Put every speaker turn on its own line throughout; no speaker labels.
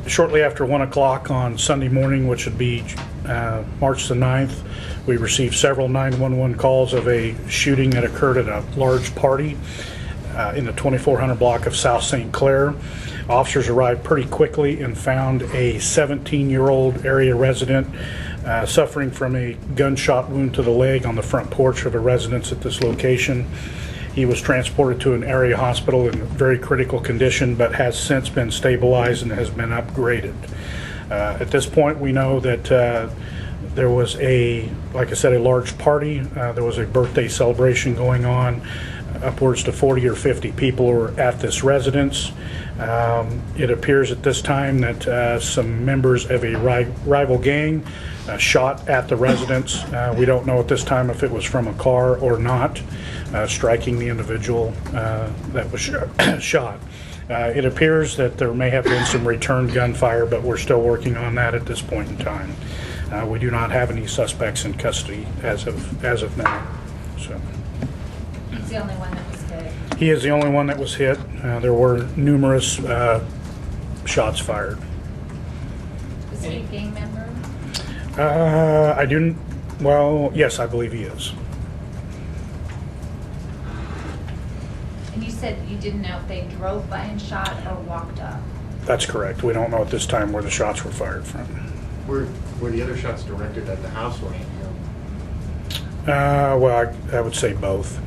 Shortly after 1 o'clock on Sunday morning, which would be March the 9th, we received several 911 calls of a shooting that occurred at a large party in the 2400 block of South St. Clair. Officers arrived pretty quickly and found a 17-year-old area resident suffering from a gunshot wound to the leg on the front porch of a residence at this location. He was transported to an area hospital in very critical condition, but has since been stabilized and has been upgraded. At this point, we know that there was like I said, a large party. There was a birthday celebration going on. Upwards to 40 or 50 people were at this residence. It appears at this time that some members of a rival gang shot at the residence. We don't know at this time if it was from a car or not, striking the individual that was shot. It appears that there may have been some return gunfire, but we're still working on that at this point in time. We do not have any suspects in custody as of now. So.
He's the only one that was hit.
He is the only one that was hit. There were numerous shots fired.
Was he a gang member?
Well, yes, I believe he is.
And you said you didn't know if they drove by and shot or walked up?
That's correct. We don't know at this time where the shots were fired from.
Were the other shots directed at the house or him?
Well, I would say both.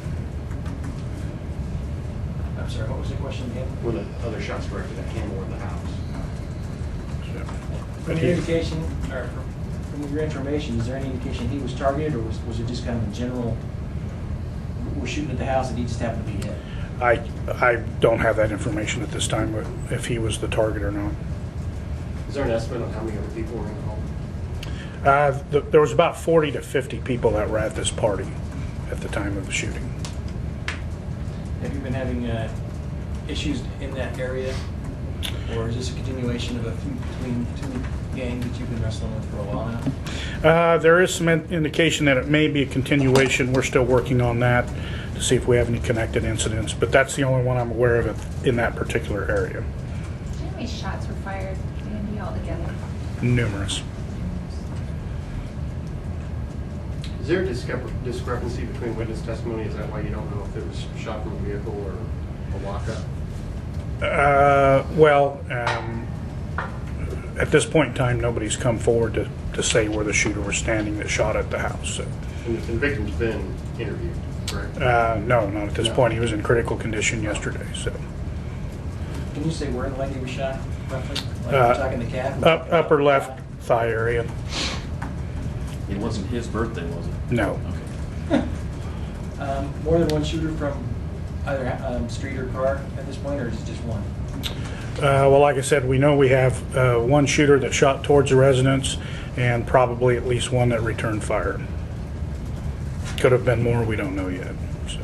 I'm sorry, what was the question again?
Were the other shots directed at him or the house?
From your indication, or from your information, is there any indication he was targeted, or was it just kind of a general, we're shooting at the house and he just happened to be hit?
I don't have that information at this time, if he was the target or not.
Is there an estimate on how many other people were involved?
There was about 40 to 50 people that were at this party at the time of the shooting.
Have you been having issues in that area, or is this a continuation of a feud between two gangs that you've been wrestling with for a while now?
There is some indication that it may be a continuation. We're still working on that to see if we have any connected incidents, but that's the only one I'm aware of in that particular area.
Do you know how many shots were fired, Andy, altogether?
Numerous.
Is there a discrepancy between witness testimony? Is that why you don't know if it was shot from a vehicle or a walk-up?
At this point in time, nobody's come forward to say where the shooter was standing that shot at the house. So.
And the victim's been interviewed, correct?
No, not at this point. He was in critical condition yesterday. So.
Can you say where the lady was shot, roughly? Like you're talking the calf?
Upper left thigh area.
It wasn't his birthday, was it?
No.
Okay.
More than one shooter from either street or car at this point, or is it just one?
Well, like I said, we know we have one shooter that shot towards the residence and probably at least one that returned fire. Could have been more, we don't know yet. So.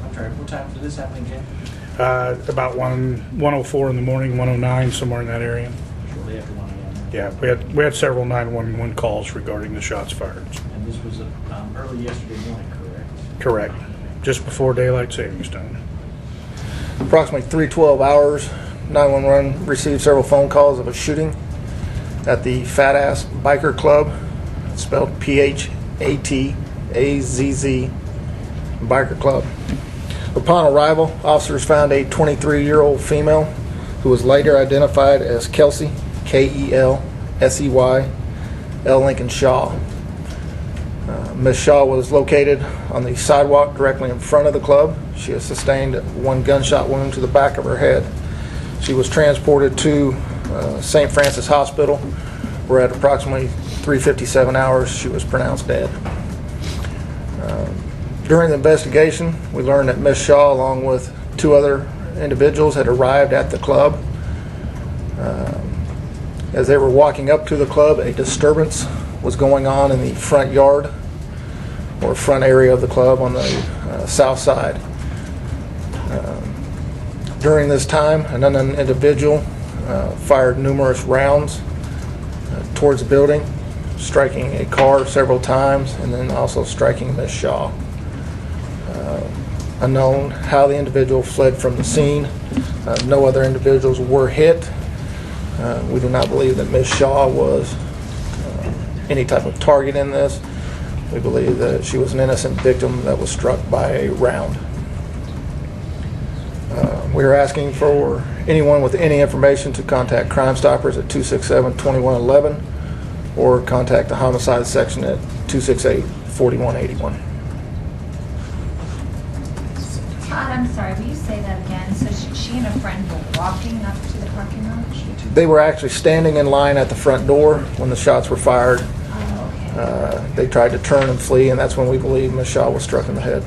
I'm sorry, what time did this happen again?
About 1:04 in the morning, 1:09, somewhere in that area.
Shortly after 1 a.m.
Yeah, we had several 911 calls regarding the shots fired.
And this was early yesterday morning, correct?
Correct. Just before daylight savings time.
Approximately 3:12 hours, 911 received several phone calls of a shooting at the Fat Ass Biker Club, spelled P-H-A-T-A-Z-Z, Biker Club. Upon arrival, officers found a 23-year-old female who was later identified as Kelsey, K-E-L-S-E-Y, L. Lincoln Shaw. Ms. Shaw was located on the sidewalk directly in front of the club. She has sustained one gunshot wound to the back of her head. She was transported to St. Francis Hospital, where at approximately 3:57 hours she was pronounced dead. During the investigation, we learned that Ms. Shaw, along with two other individuals, had arrived at the club. As they were walking up to the club, a disturbance was going on in the front yard or front area of the club on the south side. During this time, an unknown individual fired numerous rounds towards the building, striking a car several times and then also striking Ms. Shaw. Unknown how the individual fled from the scene. No other individuals were hit. We do not believe that Ms. Shaw was any type of target in this. We believe that she was an innocent victim that was struck by a round. We are asking for anyone with any information to contact Crime Stoppers at 267-2111 or contact the Homicide section at 268-4181.
Todd, I'm sorry, will you say that again? So she and a friend were walking up to the parking lot?
They were actually standing in line at the front door when the shots were fired.
Oh, okay.
They tried to turn and flee, and that's when we believe Ms. Shaw was struck in the head.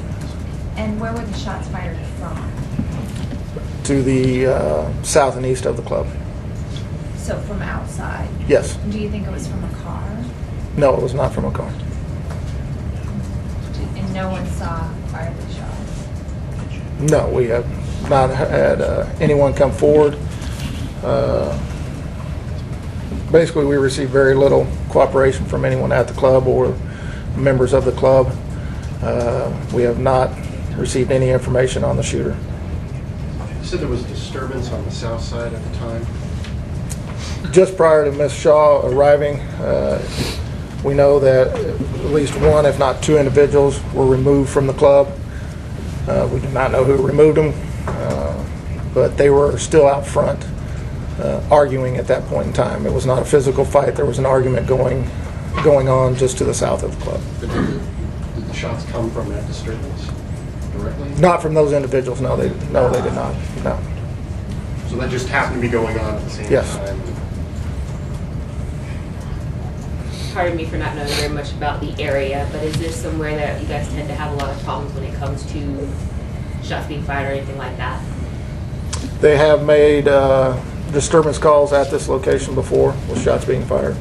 And where were the shots fired from?
To the south and east of the club.
So from outside?
Yes.
Do you think it was from a car?
No, it was not from a car.
And no one saw fire the shots?
No, we have not had anyone come forward. Basically, we received very little cooperation from anyone at the club or members of the club. We have not received any information on the shooter.
You said there was disturbance on the south side at the time.
Just prior to Ms. Shaw arriving, we know that at least one, if not two individuals were removed from the club. We do not know who removed them, but they were still out front arguing at that point in time. It was not a physical fight. There was an argument going on just to the south of the club.
But did the shots come from that disturbance directly?
Not from those individuals, no, they did not, no.
So that just happened to be going on at the same
Yes.
time?
Pardon me for not knowing very much about the area, but is this somewhere that you guys tend to have a lot of problems when it comes to shots being fired or anything like that?
They have made disturbance calls at this location before with shots being fired.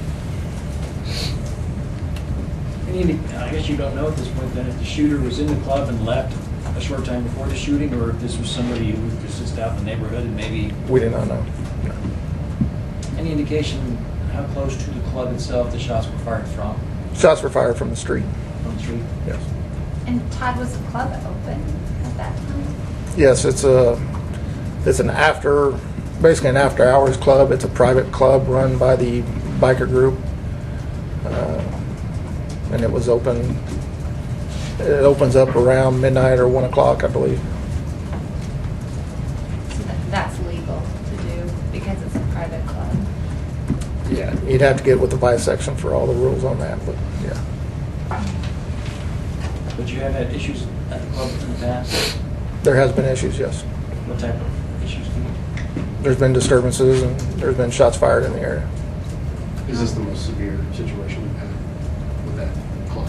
I guess you don't know at this point then if the shooter was in the club and left a short time before the shooting, or if this was somebody who was just out in the neighborhood and maybe...
We do not know. No.
Any indication how close to the club itself the shots were fired from?
Shots were fired from the street,
From the street?
yes.
And Todd, was the club open at that time?
Yes, it's an basically an after-hours club. It's a private club run by the biker group, and it was open. It opens up around midnight or 1 o'clock, I believe.
So that's legal to do because it's a private club?
Yeah, you'd have to get with the vice section for all the rules on that, but yeah.
But you have had issues at the club in the past?
There has been issues, yes.
What type of issues do you...
There's been disturbances and there's been shots fired in the area.
Is this the most severe situation you've had with that club?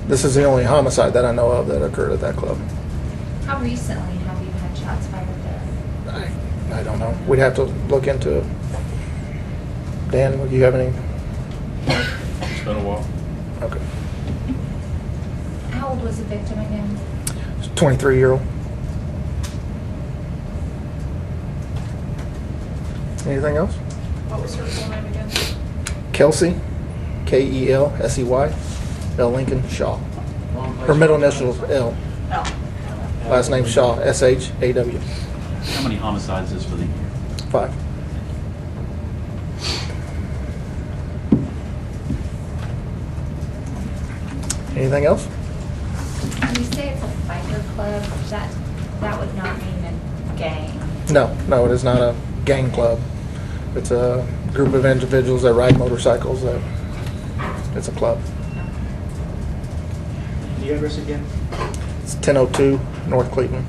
This is the only homicide that I know of that occurred at that club.
How recently have you had shots fired there?
I don't know. We'd have to look into it. Dan, would you have any?
It's been a while.
Okay.
How old was the victim again?
23-year-old. Anything else?
What was her full name again?
Kelsey, K-E-L-S-E-Y, L. Lincoln Shaw. Her middle initial is L.
Oh.
Last name Shaw, S-H-A-W.
How many homicides is for the year?
5. Anything else?
When you say it's a biker club, that would not mean a gang.
No, it is not a gang club. It's a group of individuals that ride motorcycles. It's a club.
The address again?
It's 1002 North Cleveland.